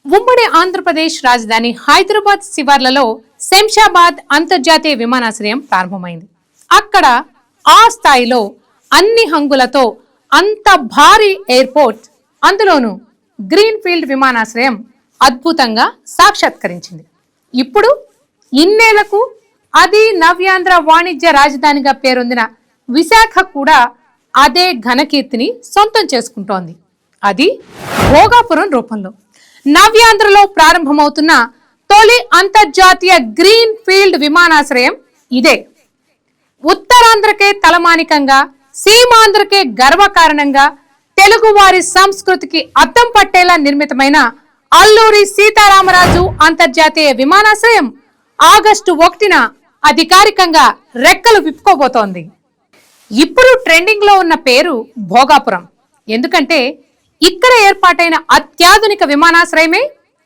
ఉమ్మడి ఆంధ్రప్రదేశ్ రాజధాని హైదరాబాద్ శివార్లలో శంషాబాద్ అంతర్జాతీయ విమానాశ్రయం ప్రారంభమైంది. అక్కడ ఆ స్థాయిలో అన్ని హంగులతో అంత భారీ ఎయిర్పోర్ట్, అందులోనూ గ్రీన్ ఫీల్డ్ విమానాశ్రయం అద్భుతంగా సాక్షాత్కరించింది. ఇప్పుడు ఇన్నేళ్లకు అది నవ్యాంధ్ర వాణిజ్య రాజధానిగా పేరొందిన విశాఖ కూడా అదే ఘనకీర్తిని సొంతం చేసుకుంటోంది. అది భోగాపురం రూపంలో. నవ్యాంధ్రలో ప్రారంభమవుతున్న తొలి అంతర్జాతీయ గ్రీన్ ఫీల్డ్ విమానాశ్రయం ఇదే. ఉత్తరాంధ్రకే తలమానికంగా, సీమాంధ్రకే గర్వకారణంగా, తెలుగువారి సంస్కృతికి అద్దం పట్టేలా నిర్మితమైన అల్లూరి సీతారామరాజు అంతర్జాతీయ విమానాశ్రయం ఆగస్టు 1న అధికారికంగా రెక్కలు విప్పుకోబోతోంది. ఇప్పుడు ట్రెండింగ్ లో ఉన్న పేరు భోగాపురం. ఎందుకంటే ఇక్కడ ఏర్పాటైన అత్యాధునిక విమానాశ్రయమే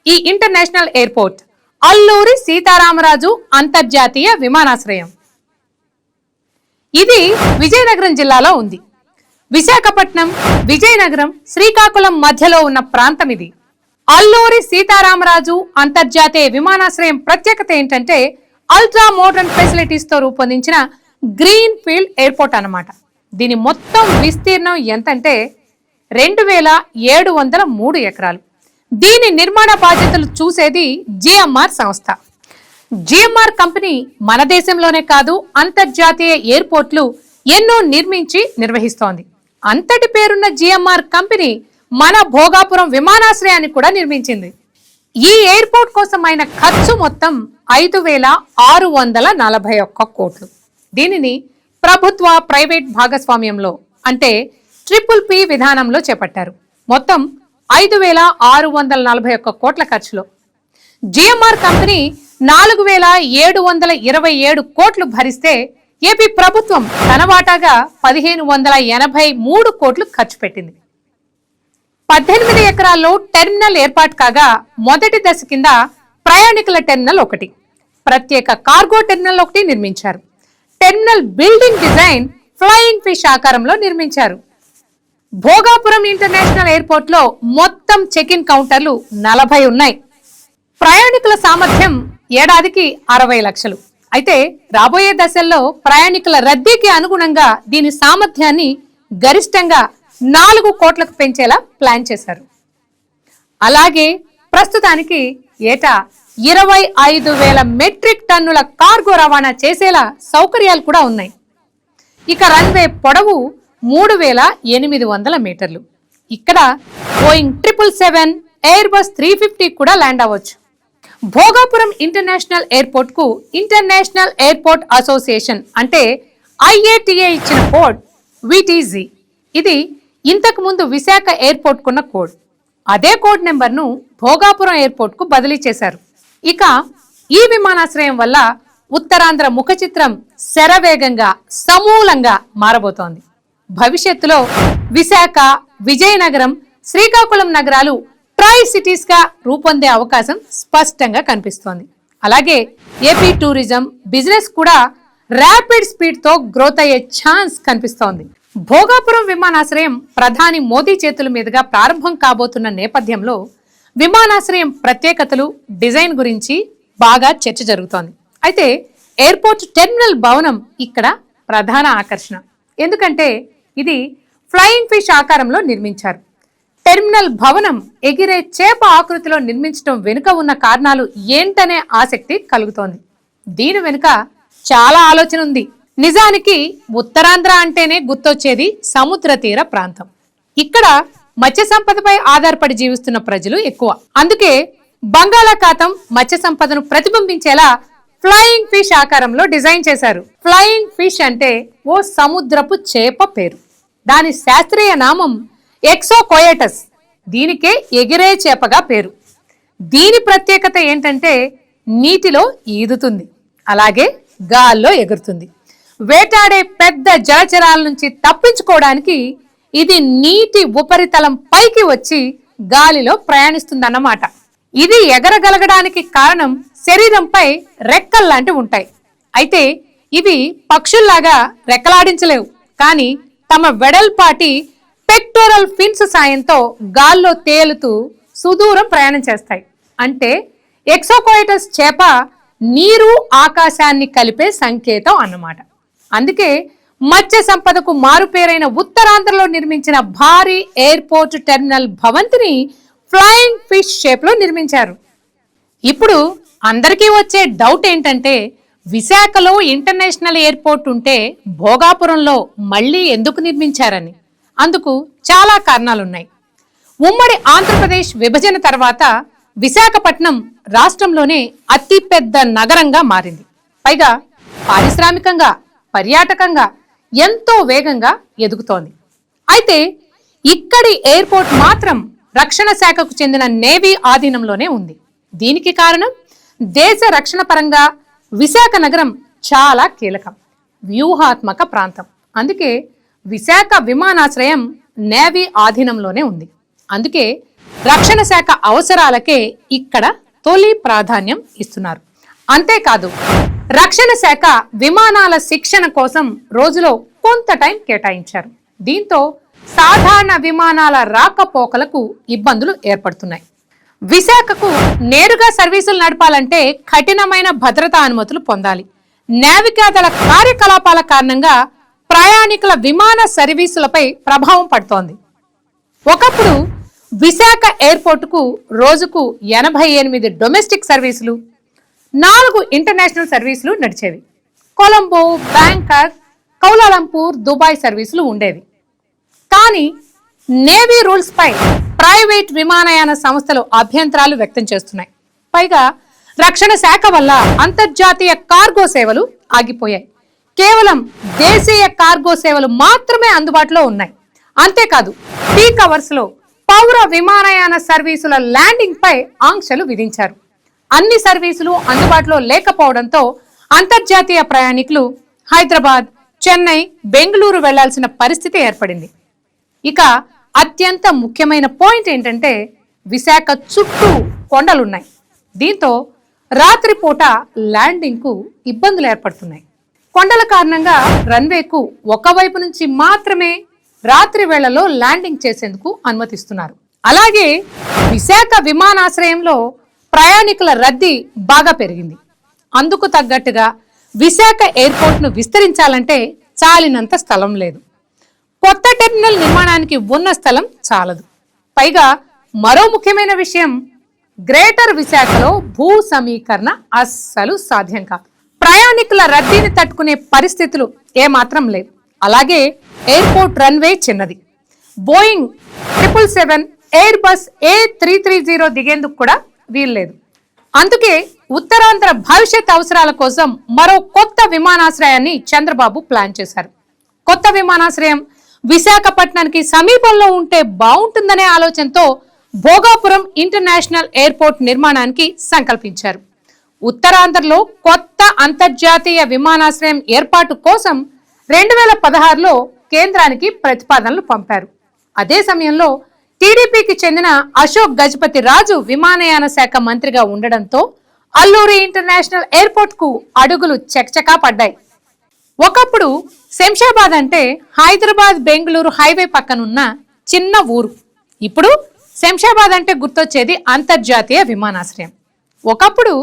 ఈ ఇంటర్నేషనల్ ఎయిర్పోర్ట్ అల్లూరి సీతారామరాజు అంతర్జాతీయ విమానాశ్రయం. ఇది విజయనగరం జిల్లాలో ఉంది. విశాఖపట్నం, విజయనగరం, శ్రీకాకుళం మధ్యలో ఉన్న ప్రాంతం ఇది. అల్లూరి సీతారామరాజు అంతర్జాతీయ విమానాశ్రయం ప్రత్యేకత ఏంటంటే అల్ట్రా మోడర్న్ ఫెసిలిటీస్ తో రూపొందించిన గ్రీన్ ఫీల్డ్ ఎయిర్పోర్ట్ అన్నమాట. దీని మొత్తం విస్తీర్ణం ఎంతంటే 2703 ఎకరాలు. దీని నిర్మాణ బాధ్యతలు చూసేది జిఎంఆర్ సంస్థ. జిఎంఆర్ కంపెనీ మన దేశంలోనే కాదు, అంతర్జాతీయ ఎయిర్పోర్ట్లు ఎన్నో నిర్మించి నిర్వహిస్తోంది. అంతటి పేరున్న జిఎంఆర్ కంపెనీ మన భోగాపురం విమానాశ్రయాన్ని కూడా నిర్మించింది. ఈ ఎయిర్పోర్ట్ కోసం అయిన ఖర్చు మొత్తం 5641 కోట్లు. దీనిని ప్రభుత్వ ప్రైవేట్ భాగస్వామ్యంలో అంటే PPP విధానంలో చేపట్టారు. మొత్తం 5641 కోట్ల ఖర్చులో జిఎంఆర్ కంపెనీ 4727 కోట్లు భరిస్తే ఏపీ ప్రభుత్వం తన వాటాగా 1583 కోట్లు ఖర్చు పెట్టింది. 18 ఎకరాల్లో టెర్మినల్ ఏర్పాటు కాగా మొదటి దశ కింద ప్రయాణికుల టెర్మినల్ 1, ప్రత్యేక కార్గో టెర్మినల్ 1 నిర్మించారు. Terminal building design flying fish ఆకారంలో నిర్మించారు. భోగాపురం ఇంటర్నేషనల్ ఎయిర్పోర్ట్ లో మొత్తం చెక్ ఇన్ కౌంటర్లు 40 ఉన్నాయి. ప్రయాణికుల సామర్థ్యం ఏడాదికి 60 లక్షలు. అయితే రాబోయే దశల్లో ప్రయాణికుల రద్దీకి అనుగుణంగా దీని సామర్థ్యాన్ని గరిష్టంగా 4 కోట్లకు పెంచేలా ప్లాన్ చేశారు. అలాగే ప్రస్తుతానికి ఏటా 25,000 మెట్రిక్ టన్నుల కార్గో రవాణా చేసేలా సౌకర్యాలు కూడా ఉన్నాయి. ఇక రన్వే పొడవు 3800 మీటర్లు. ఇక్కడ బోయింగ్ 777, ఎయిర్బస్ 350 కూడా ల్యాండ్ అవ్వచ్చు. భోగాపురం ఇంటర్నేషనల్ ఎయిర్పోర్ట్ కు ఇంటర్నేషనల్ ఎయిర్పోర్ట్ అసోసియేషన్ అంటే IATA ఇచ్చిన కోడ్ VTZ. ఇది ఇంతకు ముందు విశాఖ ఎయిర్పోర్ట్ కున్న కోడ్. అదే కోడ్ నెంబర్ ను భోగాపురం ఎయిర్పోర్ట్ కు బదిలీ చేశారు. ఇక ఈ విమానాశ్రయం వల్ల ఉత్తరాంధ్ర ముఖ చిత్రం శరవేగంగా సమూలంగా మారబోతోంది. భవిష్యత్తులో విశాఖ, విజయనగరం, శ్రీకాకుళం నగరాలు ట్రై సిటీస్ గా రూపొందే అవకాశం స్పష్టంగా కనిపిస్తోంది. అలాగే ఏపీ టూరిజం, బిజినెస్ కూడా ర్యాపిడ్ స్పీడ్ తో గ్రోత్ అయ్యే ఛాన్స్ కనిపిస్తోంది. భోగాపురం విమానాశ్రయం ప్రధాని మోదీ చేతుల మీదుగా ప్రారంభం కాబోతున్న నేపథ్యంలో విమానాశ్రయం ప్రత్యేకతలు, డిజైన్ గురించి బాగా చర్చ జరుగుతోంది. అయితే ఎయిర్పోర్ట్ టెర్మినల్ భవనం ఇక్కడ ప్రధాన ఆకర్షణ. ఎందుకంటే ఇది ఫ్లయింగ్ ఫిష్ ఆకారంలో నిర్మించారు. టెర్మినల్ భవనం ఎగిరే చేప ఆకృతిలో నిర్మించడం వెనుక ఉన్న కారణాలు ఏంటనే ఆసక్తి కలుగుతోంది. దీని వెనుక చాలా ఆలోచన ఉంది. నిజానికి ఉత్తరాంధ్ర అంటేనే గుర్తొచ్చేది సముద్ర తీర ప్రాంతం. ఇక్కడ మత్స్య సంపదపై ఆధారపడి జీవిస్తున్న ప్రజలు ఎక్కువ. అందుకే బంగాళాఖాతం మత్స్య సంపదను ప్రతిబింబించేలా ఫ్లయింగ్ ఫిష్ ఆకారంలో డిజైన్ చేశారు. ఫ్లయింగ్ ఫిష్ అంటే ఓ సముద్రపు చేప పేరు. దాని శాస్త్రీయ నామం ఎక్సోకోయటస్. దీనికే ఎగిరే చేపగా పేరు. దీని ప్రత్యేకత ఏంటంటే నీటిలో ఈదుతుంది, అలాగే గాల్లో ఎగురుతుంది. వేటాడే పెద్ద జలచరాల నుంచి తప్పించుకోవడానికి ఇది నీటి ఉపరితలం పైకి వచ్చి గాలిలో ప్రయాణిస్తుందన్నమాట. ఇది ఎగరగలగడానికి కారణం శరీరంపై రెక్కల్లాంటివి ఉంటాయి. అయితే ఇవి పక్షుల్లాగా రెక్కలాడించలేవు, కానీ తమ వెడల్పాటి పెక్టోరల్ ఫిన్స్ సాయంతో గాల్లో తేలుతూ సుదూరం ప్రయాణం చేస్తాయి. అంటే ఎక్సోకోయిటస్ చేప నీరు ఆకాశాన్ని కలిపే సంకేతం అన్నమాట. అందుకే మత్స్య సంపదకు మారుపేరైన ఉత్తరాంధ్రలో నిర్మించిన భారీ ఎయిర్పోర్ట్ టెర్మినల్ భవంతిని ఫ్లయింగ్ ఫిష్ షేప్ లో నిర్మించారు. ఇప్పుడు అందరికీ వచ్చే డౌట్ ఏంటంటే, విశాఖలో ఇంటర్నేషనల్ ఎయిర్పోర్ట్ ఉంటే భోగాపురంలో మళ్ళీ ఎందుకు నిర్మించారని. అందుకు చాలా కారణాలున్నాయి. ఉమ్మడి ఆంధ్రప్రదేశ్ విభజన తర్వాత విశాఖపట్నం రాష్ట్రంలోనే అతిపెద్ద నగరంగా మారింది. పైగా పారిశ్రామికంగా, పర్యాటకంగా ఎంతో వేగంగా ఎదుగుతోంది. అయితే ఇక్కడి ఎయిర్పోర్ట్ మాత్రం రక్షణ శాఖకు చెందిన నేవీ ఆధీనంలోనే ఉంది. దీనికి కారణం దేశ రక్షణ పరంగా విశాఖ నగరం చాలా కీలకం, వ్యూహాత్మక ప్రాంతం. అందుకే విశాఖ విమానాశ్రయం నేవీ ఆధీనంలోనే ఉంది. అందుకే రక్షణ శాఖ అవసరాలకే ఇక్కడ తొలి ప్రాధాన్యం ఇస్తున్నారు. అంతేకాదు, రక్షణ శాఖ విమానాల శిక్షణ కోసం రోజులో కొంత టైం కేటాయించారు. దీంతో సాధారణ విమానాల రాకపోకలకు ఇబ్బందులు ఏర్పడుతున్నాయి. విశాఖకు నేరుగా సర్వీసులు నడపాలంటే కఠినమైన భద్రతా అనుమతులు పొందాలి. నావికాదళ కార్యకలాపాల కారణంగా ప్రయాణికుల విమాన సర్వీసులపై ప్రభావం పడుతోంది. ఒకప్పుడు విశాఖ ఎయిర్పోర్టుకు రోజుకు 88 డొమెస్టిక్ సర్వీసులు, 4 ఇంటర్నేషనల్ సర్వీసులు నడిచేవి. కొలంబో, బ్యాంకాక్, కౌలాలంపూర్, దుబాయ్ సర్వీసులు ఉండేవి. కానీ నేవీ రూల్స్ పై ప్రైవేట్ విమానయాన సంస్థలు అభ్యంతరాలు వ్యక్తం చేస్తున్నాయి. పైగా రక్షణ శాఖ వల్ల అంతర్జాతీయ కార్గో సేవలు ఆగిపోయాయి. కేవలం దేశీయ కార్గో సేవలు మాత్రమే అందుబాటులో ఉన్నాయి. అంతేకాదు, పీక్ అవర్స్ లో పౌర విమానయాన సర్వీసుల ల్యాండింగ్ పై ఆంక్షలు విధించారు. అన్ని సర్వీసులు అందుబాటులో లేకపోవడంతో అంతర్జాతీయ ప్రయాణికులు హైదరాబాద్, చెన్నై, బెంగళూరు వెళ్లాల్సిన పరిస్థితి ఏర్పడింది. ఇక అత్యంత ముఖ్యమైన పాయింట్ ఏంటంటే, విశాఖ చుట్టూ కొండలున్నాయి. దీంతో రాత్రిపూట ల్యాండింగ్ కు ఇబ్బందులు ఏర్పడుతున్నాయి. కొండల కారణంగా రన్వేకు ఒకవైపు నుంచి మాత్రమే రాత్రి వేళలో ల్యాండింగ్ చేసేందుకు అనుమతిస్తున్నారు. అలాగే విశాఖ విమానాశ్రయంలో ప్రయాణికుల రద్దీ బాగా పెరిగింది. అందుకు తగ్గట్టుగా విశాఖ ఎయిర్పోర్ట్ ను విస్తరించాలంటే చాలినంత స్థలం లేదు. కొత్త టెర్మినల్ నిర్మాణానికి ఉన్న స్థలం చాలదు. పైగా మరో ముఖ్యమైన విషయం, గ్రేటర్ విశాఖలో భూ సమీకరణ అస్సలు సాధ్యం కాదు. ప్రయాణికుల రద్దీని తట్టుకునే పరిస్థితులు ఏమాత్రం లేవు. అలాగే ఎయిర్పోర్ట్ రన్వే చిన్నది. బోయింగ్ 777, ఎయిర్ బస్ A330 దిగేందుకు కూడా వీల్లేదు. అందుకే ఉత్తరాంధ్ర భవిష్యత్ అవసరాల కోసం మరో కొత్త విమానాశ్రయాన్ని చంద్రబాబు ప్లాన్ చేశారు. కొత్త విమానాశ్రయం విశాఖపట్నానికి సమీపంలో ఉంటే బాగుంటుందనే ఆలోచనతో భోగాపురం ఇంటర్నేషనల్ ఎయిర్పోర్ట్ నిర్మాణానికి సంకల్పించారు. ఉత్తరాంధ్రలో కొత్త అంతర్జాతీయ విమానాశ్రయం ఏర్పాటు కోసం 2016లో కేంద్రానికి ప్రతిపాదనలు పంపారు. అదే సమయంలో టీడీపీకి చెందిన అశోక్ గజపతి రాజు విమానయాన శాఖ మంత్రిగా ఉండడంతో అల్లూరి ఇంటర్నేషనల్ ఎయిర్పోర్ట్ కు అడుగులు చకచకా పడ్డాయి. ఒకప్పుడు శంషాబాద్ అంటే హైదరాబాద్ బెంగళూరు హైవే పక్కనున్న చిన్న ఊరు. ఇప్పుడు శంషాబాద్ అంటే గుర్తొచ్చేది అంతర్జాతీయ విమానాశ్రయం. ఒకప్పుడు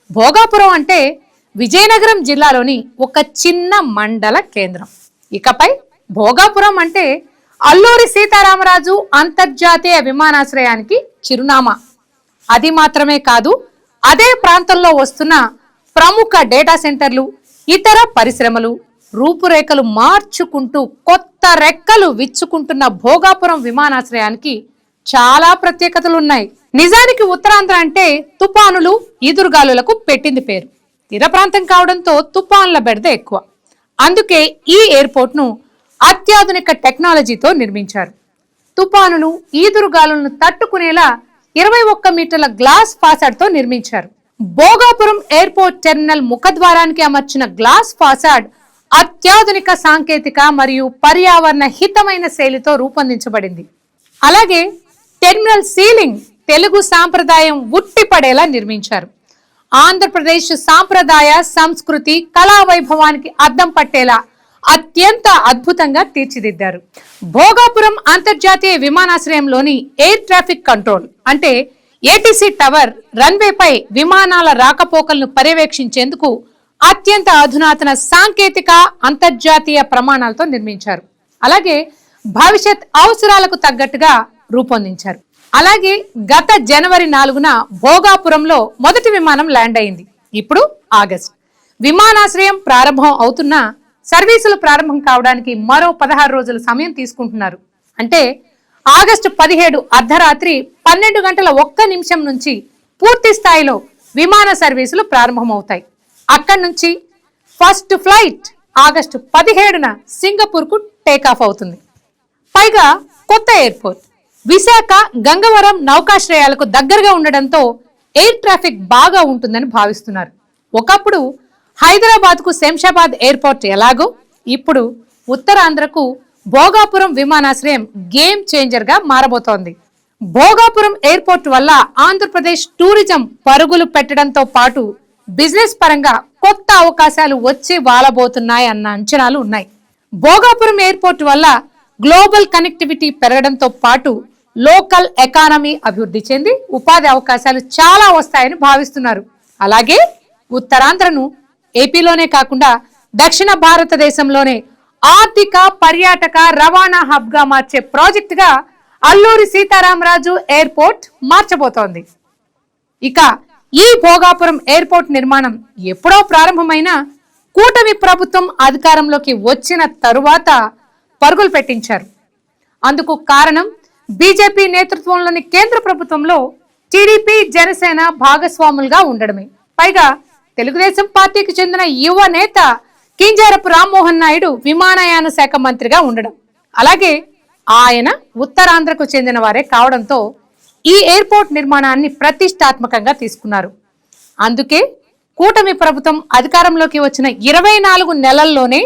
భోగాపురం అంటే విజయనగరం జిల్లాలోని ఒక చిన్న మండల కేంద్రం. ఇకపై భోగాపురం అంటే అల్లూరి సీతారామరాజు అంతర్జాతీయ విమానాశ్రయానికి చిరునామా. అది మాత్రమే కాదు, అదే ప్రాంతంలో వస్తున్న ప్రముఖ డేటా సెంటర్లు, ఇతర పరిశ్రమలు రూపురేఖలు మార్చుకుంటూ కొత్త రెక్కలు విచ్చుకుంటున్న భోగాపురం విమానాశ్రయానికి చాలా ప్రత్యేకతలున్నాయి. నిజానికి ఉత్తరాంధ్ర అంటే తుపానులు, ఈదురుగాలులకు పెట్టింది పేరు. తీర ప్రాంతం కావడంతో తుపానుల బెడద ఎక్కువ. అందుకే ఈ ఎయిర్పోర్ట్ ను అత్యాధునిక టెక్నాలజీతో నిర్మించారు. తుపానులు, ఈదురుగాలులను తట్టుకునేలా 21 మీటర్ల గ్లాస్ ఫాసాడ్ తో నిర్మించారు. భోగాపురం ఎయిర్పోర్ట్ టెర్మినల్ ముఖద్వారానికి అమర్చిన గ్లాస్ ఫాసాడ్ అత్యాధునిక సాంకేతిక మరియు పర్యావరణ హితమైన శైలితో రూపొందించబడింది. అలాగే టెర్మినల్ సీలింగ్ తెలుగు సాంప్రదాయం ఉట్టిపడేలా నిర్మించారు. ఆంధ్రప్రదేశ్ సాంప్రదాయ సంస్కృతి కళా వైభవానికి అద్దం పట్టేలా అత్యంత అద్భుతంగా తీర్చిదిద్దారు. భోగాపురం అంతర్జాతీయ విమానాశ్రయంలోని ఎయిర్ ట్రాఫిక్ కంట్రోల్ అంటే ఏటీసీ టవర్ రన్వేపై విమానాల రాకపోకలను పర్యవేక్షించేందుకు అత్యంత అధునాతన సాంకేతిక అంతర్జాతీయ ప్రమాణాలతో నిర్మించారు. అలాగే భవిష్యత్ అవసరాలకు తగ్గట్టుగా రూపొందించారు. అలాగే గత జనవరి 4న భోగాపురంలో మొదటి విమానం ల్యాండ్ అయింది. ఇప్పుడు ఆగస్టు. విమానాశ్రయం ప్రారంభం అవుతున్నా సర్వీసులు ప్రారంభం కావడానికి మరో 16 రోజుల సమయం తీసుకుంటున్నారు. అంటే ఆగస్టు 17 అర్ధరాత్రి 12 గంటల 1 నిమిషం నుంచి పూర్తి స్థాయిలో విమాన సర్వీసులు ప్రారంభమవుతాయి. అక్కడి నుంచి ఫస్ట్ ఫ్లైట్ ఆగస్టు 17న సింగపూర్ కు టేకాఫ్ అవుతుంది. పైగా కొత్త ఎయిర్పోర్ట్ విశాఖ గంగవరం నౌకాశ్రయాలకు దగ్గరగా ఉండడంతో ఎయిర్ ట్రాఫిక్ బాగా ఉంటుందని భావిస్తున్నారు. ఒకప్పుడు హైదరాబాద్ కు శంషాబాద్ ఎయిర్పోర్ట్ ఎలాగో ఇప్పుడు ఉత్తరాంధ్రకు భోగాపురం విమానాశ్రయం గేమ్ చేంజర్ గా మారబోతోంది. భోగాపురం ఎయిర్పోర్ట్ వల్ల ఆంధ్రప్రదేశ్ టూరిజం పరుగులు పెట్టడంతో పాటు బిజినెస్ పరంగా కొత్త అవకాశాలు వచ్చి వాలబోతున్నాయి అన్న అంచనాలు ఉన్నాయి. భోగాపురం ఎయిర్పోర్ట్ వల్ల గ్లోబల్ కనెక్టివిటీ పెరగడంతో పాటు లోకల్ ఎకానమీ అభివృద్ధి చెంది ఉపాధి అవకాశాలు చాలా వస్తాయని భావిస్తున్నారు. అలాగే ఉత్తరాంధ్రను ఏపీలోనే కాకుండా దక్షిణ భారతదేశంలోనే ఆర్థిక పర్యాటక రవాణా హబ్ గా మార్చే ప్రాజెక్ట్ గా అల్లూరి సీతారామరాజు ఎయిర్పోర్ట్ మార్చబోతోంది. ఇక ఈ భోగాపురం ఎయిర్పోర్ట్ నిర్మాణం ఎప్పుడో ప్రారంభమైన కూటమి ప్రభుత్వం అధికారంలోకి వచ్చిన తరువాత పరుగులు పెట్టించారు. అందుకు కారణం బీజేపీ నేతృత్వంలోని కేంద్ర ప్రభుత్వంలో టీడీపీ జనసేన భాగస్వాములుగా ఉండడమే. పైగా తెలుగుదేశం పార్టీకి చెందిన యువ నేత కింజారపు రామ్మోహన్ నాయుడు విమానయాన శాఖ మంత్రిగా ఉండడం, అలాగే ఆయన ఉత్తరాంధ్రకు చెందిన వారే కావడంతో ఈ ఎయిర్పోర్ట్ నిర్మాణాన్ని ప్రతిష్టాత్మకంగా తీసుకున్నారు. అందుకే కూటమి ప్రభుత్వం అధికారంలోకి వచ్చిన 24 నెలల్లోనే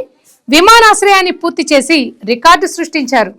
విమానాశ్రయాన్ని పూర్తి చేసి రికార్డు సృష్టించారు.